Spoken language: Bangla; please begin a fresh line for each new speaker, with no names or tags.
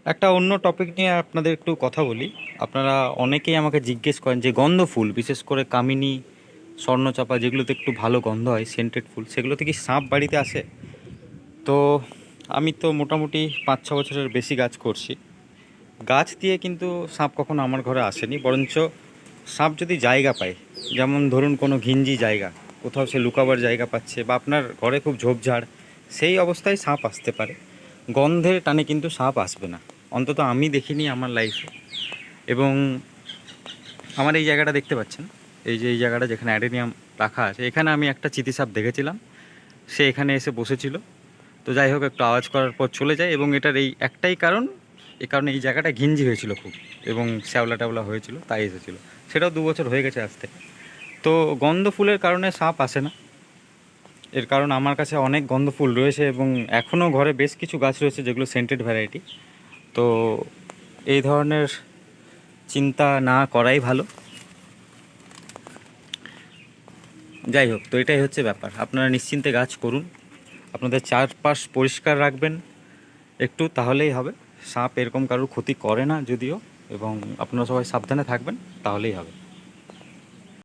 একটা অন্য টপিক নিয়ে আপনাদের একটু কথা বলি। আপনারা অনেকেই আমাকে জিজ্ঞেস করেন যে গন্ধ ফুল, বিশেষ করে কামিনী, স্বর্ণচাপা, যেগুলোতে একটু ভালো গন্ধ হয়, সেন্টেড ফুল, সেগুলোতে কি সাপ বাড়িতে আসে? তো আমি তো মোটামুটি 5-6 বছরের বেশি গাছ করছি। গাছ দিয়ে কিন্তু সাপ কখনো আমার ঘরে আসেনি, বরঞ্চ সাপ যদি জায়গা পায়, যেমন ধরুন কোনো ঘিঞ্জি জায়গা, কোথাও সে লুকাবার জায়গা পাচ্ছে, বা আপনার ঘরে খুব ঝোপঝাড়, সেই অবস্থায় সাপ আসতে পারে। গন্ধের টানে কিন্তু সাপ আসবে না, অন্তত আমি দেখিনি আমার লাইফে। এবং আমার এই জায়গাটা দেখতে পাচ্ছেন, এই যে এই জায়গাটা যেখানে অ্যাডেনিয়াম রাখা আছে, এখানে আমি একটা চিতিসাপ দেখেছিলাম। সে এখানে এসে বসেছিল। তো যাই হোক, একটু আওয়াজ করার পর চলে যায়, এবং এটার এই একটাই কারণ, এই কারণে এই জায়গাটা ঘিঞ্জি হয়েছিল খুব, এবং শ্যাওলা ট্যাওলা হয়েছিল, তাই এসেছিলো। সেটাও 2 বছর হয়ে গেছে আজ থেকে। তো গন্ধ ফুলের কারণে সাপ আসে না। এর কারণ আমার কাছে অনেক গন্ধ ফুল রয়েছে, এবং এখনও ঘরে বেশ কিছু গাছ রয়েছে যেগুলো সেন্টেড ভ্যারাইটি। তো এই ধরনের চিন্তা না করাই ভালো। যাই হোক, তো এটাই হচ্ছে ব্যাপার। আপনারা নিশ্চিন্তে গাছ করুন, আপনাদের চারপাশ পরিষ্কার রাখবেন একটু, তাহলেই হবে। সাপ এরকম কারোর ক্ষতি করে না যদিও, এবং আপনারা সবাই সাবধানে থাকবেন, তাহলেই হবে।